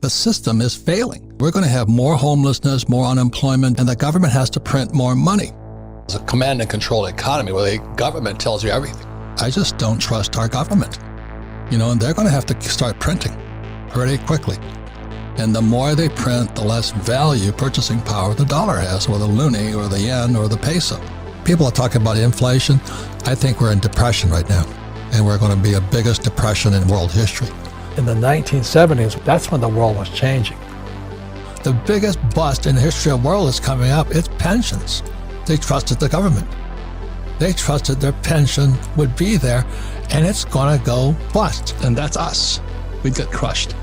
The system is failing. We're going to have more homelessness, more unemployment, and the government has to print more money. It's a command and control economy where the government tells you everything. I just don't trust our government. And they're going to have to start printing pretty quickly. And the more they print, the less value, purchasing power the dollar has, or the loonie, or the yen, or the peso. People are talking about inflation. I think we're in depression right now, and we're going to be the biggest depression in world history. In the 1970s, that's when the world was changing. The biggest bust in the history of the world is coming up. It's pensions. They trusted the government. They trusted their pension would be there, and it's going to go bust. And that's us. We'd get crushed.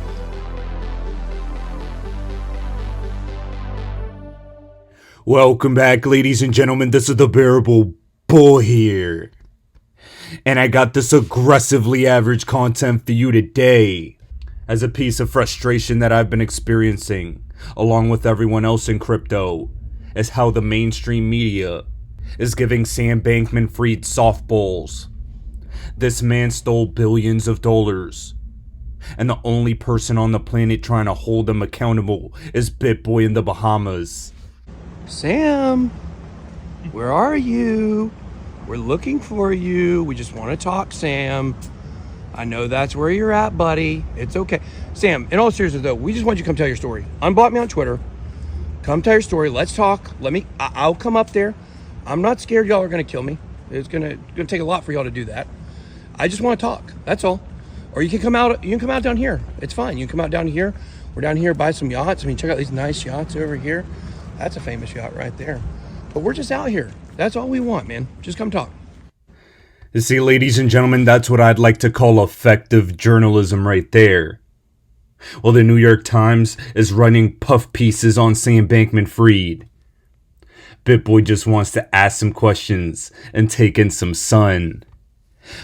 Welcome back, ladies and gentlemen. This is the Bearable Bull here. And I got this aggressively average content for you today. As a piece of frustration that I've been experiencing, along with everyone else in crypto, is how the mainstream media is giving Sam Bankman-Fried softballs. This man stole billions of dollars, and the only person on the planet trying to hold him accountable is BitBoy in the Bahamas. Sam, where are you? We're looking for you. We just want to talk, Sam. I know that's where you're at, buddy. It's okay. Sam, in all seriousness though, we just want you to come tell your story. Unblock me on Twitter. Come tell your story. Let's talk. I'll come up there. I'm not scared y'all are going to kill me. It's going to take a lot for y'all to do that. I just want to talk. That's all. Or you can come out down here. It's fine. You can come out down here. We're down here, buy some yachts. I mean, check out these nice yachts over here. That's a famous yacht right there. But we're just out here. That's all we want, man. Just come talk. You see, ladies and gentlemen, that's what I'd like to call effective journalism right there. Well, the New York Times is running puff pieces on Sam Bankman-Fried. BitBoy just wants to ask some questions and take in some sun.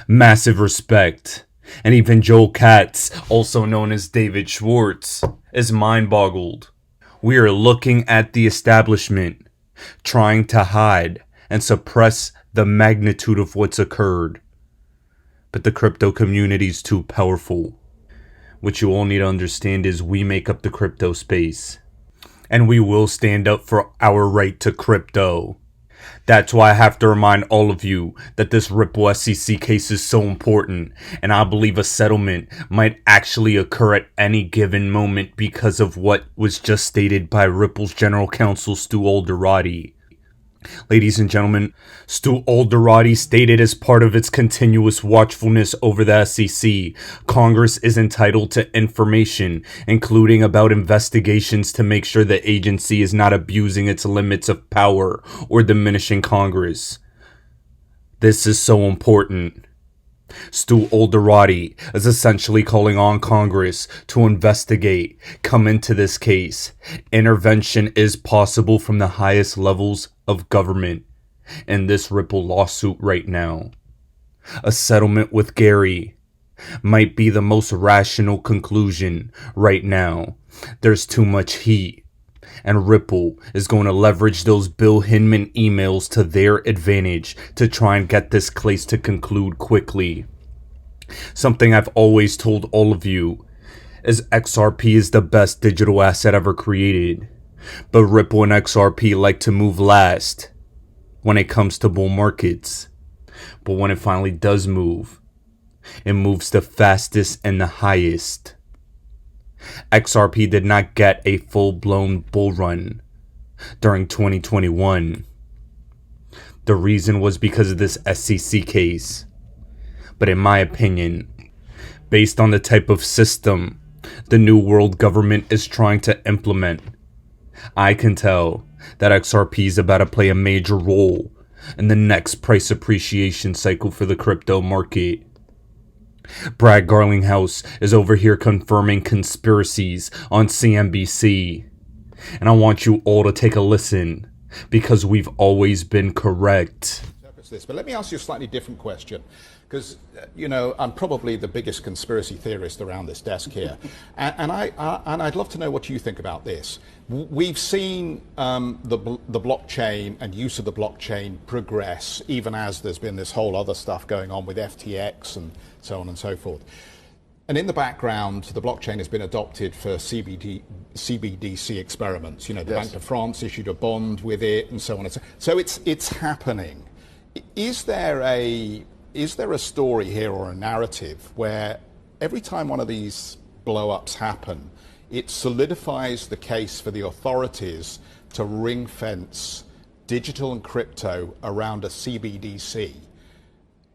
Massive respect. And even Joel Katz, also known as David Schwartz, is mind-boggled. We are looking at the establishment trying to hide and suppress the magnitude of what's occurred. But the crypto community is too powerful. What you all need to understand is we make up the crypto space. And we will stand up for our right to crypto. That's why I have to remind all of you that this Ripple SEC case is so important, and I believe a settlement might actually occur at any given moment because of what was just stated by Ripple's general counsel Stu Alderati. Ladies and gentlemen, Stu Alderati stated as part of its continuous watchfulness over the SEC, Congress is entitled to information, including about investigations to make sure the agency is not abusing its limits of power or diminishing Congress. This is so important. Stu Alderati is essentially calling on Congress to investigate, come into this case. Intervention is possible from the highest levels of government in this Ripple lawsuit right now. A settlement with Gary might be the most rational conclusion right now. There's too much heat, and Ripple is going to leverage those Bill Hinman emails to their advantage to try and get this case to conclude quickly. Something I've always told all of you is XRP is the best digital asset ever created. But Ripple and XRP like to move last when it comes to bull markets. But when it finally does move, it moves the fastest and the highest. XRP did not get a full-blown bull run during 2021. The reason was because of this SEC case. But in my opinion, based on the type of system the New World government is trying to implement, I can tell that XRP is about to play a major role in the next price appreciation cycle for the crypto market. Brad Garlinghouse is over here confirming conspiracies on CNBC. And I want you all to take a listen, because we've always been correct. But let me ask you a slightly different question, because, I'm probably the biggest conspiracy theorist around this desk here. and I'd love to know what you think about this. We've seen the blockchain and use of the blockchain progress, even as there's been this whole other stuff going on with FTX and so on and so forth. And in the background, the blockchain has been adopted for CBDC experiments. You know, the Bank of France issued a bond with it, and so on and so. So it's happening. Is there a story here or a narrative where every time one of these blow-ups happen, it solidifies the case for the authorities to ring-fence digital and crypto around a CBDC,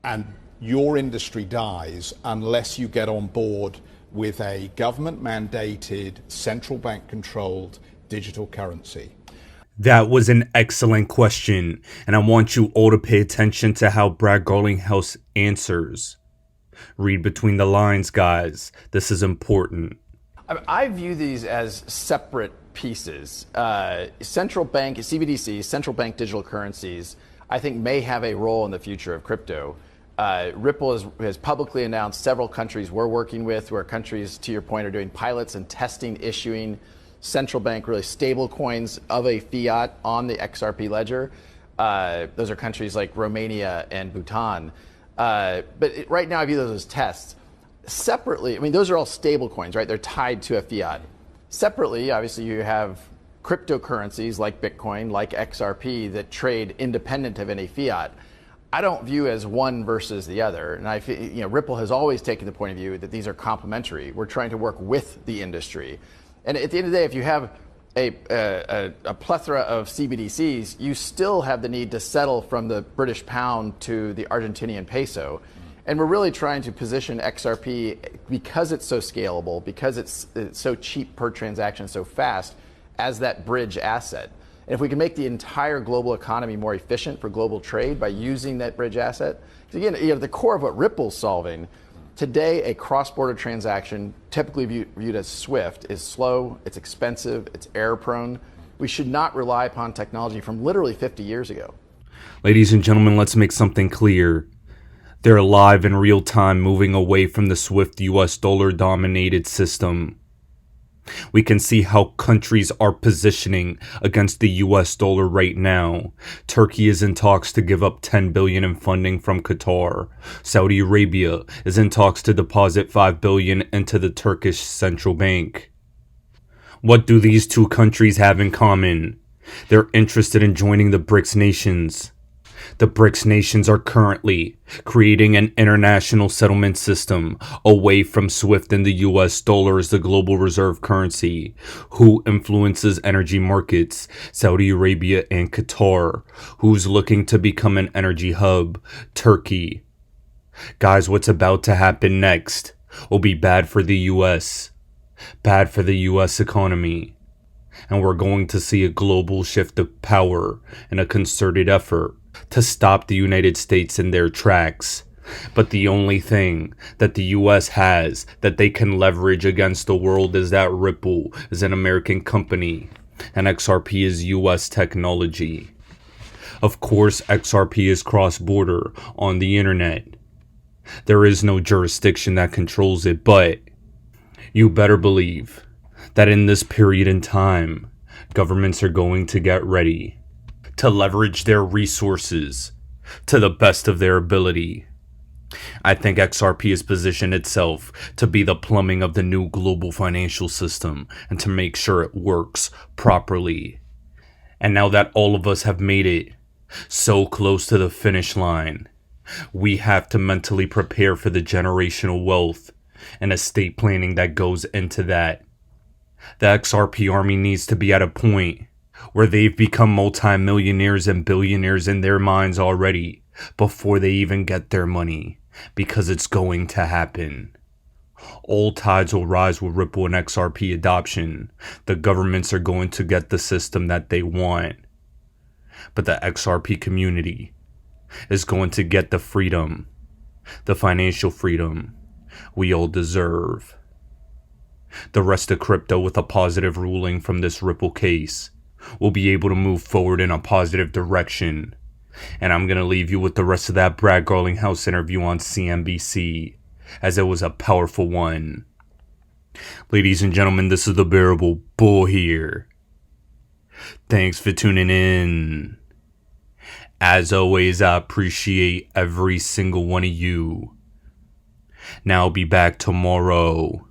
and your industry dies unless you get on board with a government-mandated, central bank-controlled digital currency? That was an excellent question, and I want you all to pay attention to how Brad Garlinghouse answers. Read between the lines, guys. This is important. I view these as separate pieces. Central bank, CBDCs, central bank digital currencies, I think may have a role in the future of crypto. Ripple has publicly announced several countries we're working with, where countries, to your point, are doing pilots and testing, issuing central bank, really stable coins of a fiat on the XRP ledger. Those are countries like Romania and Bhutan. Right now, I view those as tests. Separately, I mean, those are all stable coins, right? They're tied to a fiat. Separately, obviously, you have cryptocurrencies like Bitcoin, like XRP, that trade independent of any fiat. I don't view as one versus the other. And Ripple has always taken the point of view that these are complementary. We're trying to work with the industry. And at the end of the day, if you have a plethora of CBDCs, you still have the need to settle from the British pound to the Argentinian peso. And we're really trying to position XRP, because it's so scalable, because it's so cheap per transaction, so fast, as that bridge asset. And if we can make the entire global economy more efficient for global trade by using that bridge asset, because again, the core of what Ripple's solving, today a cross-border transaction, typically viewed as SWIFT, is slow, it's expensive, it's error-prone. We should not rely upon technology from literally 50 years ago. Ladies and gentlemen, let's make something clear. They're live in real time, moving away from the SWIFT US dollar dominated system. We can see how countries are positioning against the US dollar right now. Turkey is in talks to give up $10 billion in funding from Qatar. Saudi Arabia is in talks to deposit $5 billion into the Turkish central bank. What do these two countries have in common? They're interested in joining the BRICS nations. The BRICS nations are currently creating an international settlement system away from SWIFT and the US dollar as the global reserve currency. Who influences energy markets? Saudi Arabia and Qatar. Who's looking to become an energy hub? Turkey. Guys, what's about to happen next will be bad for the US, bad for the US economy. And we're going to see a global shift of power and a concerted effort to stop the United States in their tracks. But the only thing that the US has that they can leverage against the world is that Ripple is an American company and XRP is US technology. Of course, XRP is cross-border on the internet. There is no jurisdiction that controls it, but you better believe that in this period in time, governments are going to get ready to leverage their resources to the best of their ability. I think XRP has positioned itself to be the plumbing of the new global financial system and to make sure it works properly. And now that all of us have made it so close to the finish line, we have to mentally prepare for the generational wealth and estate planning that goes into that. The XRP army needs to be at a point where they've become multimillionaires and billionaires in their minds already before they even get their money, because it's going to happen. All tides will rise with Ripple and XRP adoption. The governments are going to get the system that they want, but the XRP community is going to get the freedom, the financial freedom we all deserve. The rest of crypto, with a positive ruling from this Ripple case, will be able to move forward in a positive direction. And I'm going to leave you with the rest of that Brad Garlinghouse interview on CNBC, as it was a powerful one. Ladies and gentlemen, this is the Bearable Bull here. Thanks for tuning in. As always, I appreciate every single one of you. Now I'll be back tomorrow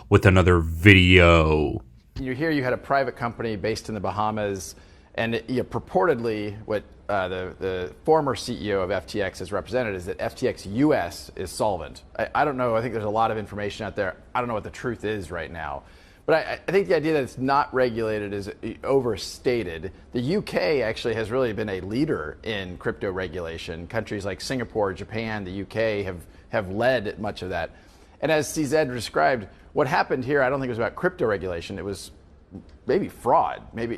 with another video. You hear you had a private company based in the Bahamas, and purportedly what the former CEO of FTX has represented is that FTX US is solvent. I don't know. I think there's a lot of information out there. I don't know what the truth is right now. But I think the idea that it's not regulated is overstated. The UK actually has really been a leader in crypto regulation. Countries like Singapore, Japan, the UK have led much of that. And as CZ described, what happened here, I don't think it was about crypto regulation. It was maybe fraud. Maybe,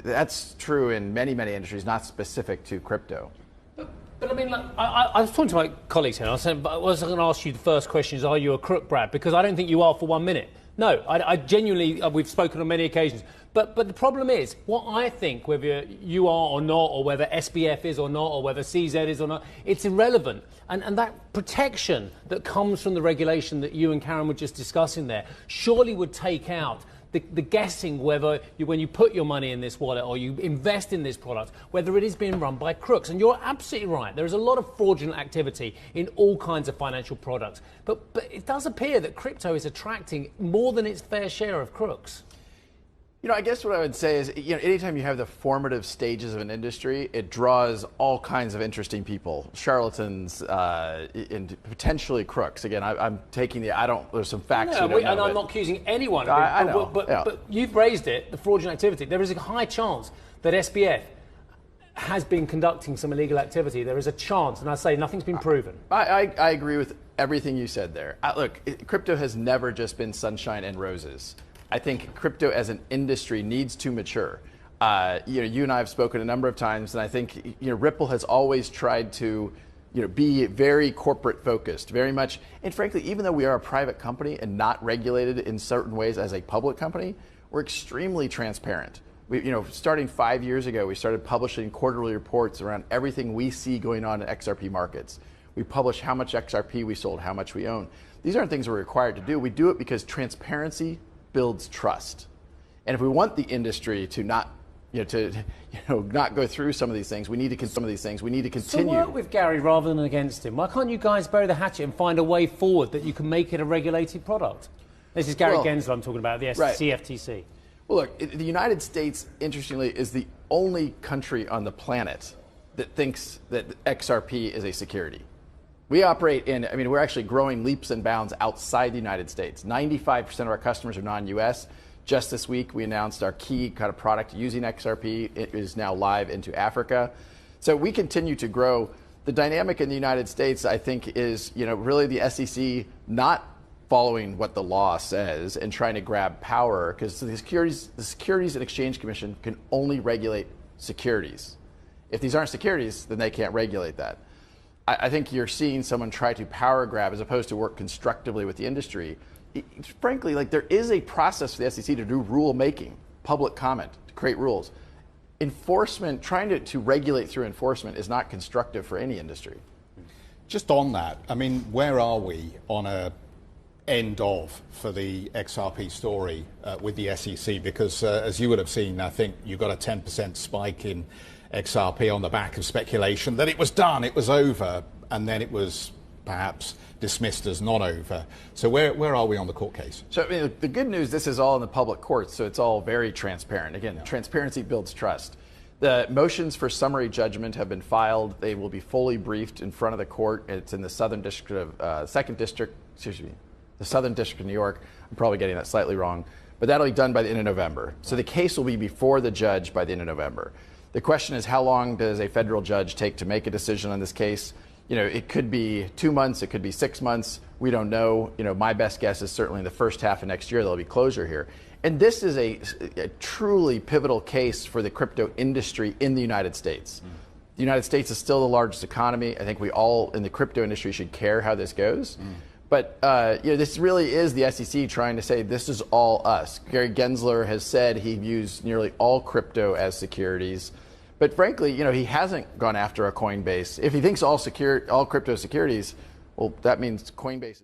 that's true in many, many industries, not specific to crypto. But I mean, like, I was talking to my colleagues here, and I said, but I was going to ask you the first question is, are you a crook, Brad? Because I don't think you are for 1 minute. No, I genuinely, we've spoken on many occasions. But the problem is, what I think, whether you are or not, or whether SBF is or not, or whether CZ is or not, it's irrelevant. And that protection that comes from the regulation that you and Karen were just discussing there surely would take out the guessing whether when you put your money in this wallet or you invest in this product, whether it is being run by crooks. And you're absolutely right. There is a lot of fraudulent activity in all kinds of financial products. But it does appear that crypto is attracting more than its fair share of crooks. I guess what I would say is, anytime you have the formative stages of an industry, it draws all kinds of interesting people, charlatans, and potentially crooks. Again, I'm taking there's some facts. And I'm not accusing anyone. I know. But you've raised it, the fraudulent activity. There is a high chance that SBF has been conducting some illegal activity. There is a chance, and I say nothing's been proven. I agree with everything you said there. Look, crypto has never just been sunshine and roses. I think crypto as an industry needs to mature. You and I have spoken a number of times, and I think Ripple has always tried to be very corporate focused, very much. And frankly, even though we are a private company and not regulated in certain ways as a public company, we're extremely transparent. Starting 5 years ago, we started publishing quarterly reports around everything we see going on in XRP markets. We publish how much XRP we sold, how much we own. These aren't things we're required to do. We do it because transparency builds trust. And if we want the industry to not not go through some of these things, we need to continue. So work with Gary rather than against him. Why can't you guys bury the hatchet and find a way forward that you can make it a regulated product? This is Gary Gensler I'm talking about, the CFTC. Well, look, the United States, interestingly, is the only country on the planet that thinks that XRP is a security. We operate we're actually growing leaps and bounds outside the United States. 95% of our customers are non-US. Just this week, we announced our key kind of product using XRP. It is now live into Africa. So we continue to grow. The dynamic in the United States, I think, is, really the SEC not following what the law says and trying to grab power, because the Securities and Exchange Commission can only regulate securities. If these aren't securities, then they can't regulate that. I think you're seeing someone try to power grab as opposed to work constructively with the industry. Frankly, there is a process for the SEC to do rule making, public comment, to create rules. Enforcement, trying to regulate through enforcement is not constructive for any industry. Just on that, where are we on a end of for the XRP story with the SEC? Because as you would have seen, I think you got a 10% spike in XRP on the back of speculation that it was done, it was over, and then it was perhaps dismissed as not over. So where are we on the court case? So the good news, this is all in the public courts, so it's all very transparent. Again, transparency builds trust. The motions for summary judgment have been filed. They will be fully briefed in front of the court. It's in the Southern District of the Southern District of New York. I'm probably getting that slightly wrong, but that'll be done by the end of November. So the case will be before the judge by the end of November. The question is, how long does a federal judge take to make a decision on this case? It could be 2 months, it could be 6 months. We don't know. My best guess is certainly in the first half of next year there'll be closure here. And this is a truly pivotal case for the crypto industry in the United States. The United States is still the largest economy. I think we all in the crypto industry should care how this goes. But this really is the SEC trying to say this is all us. Gary Gensler has said he views nearly all crypto as securities. But frankly, he hasn't gone after a Coinbase. If he thinks all crypto securities, well, that means Coinbase is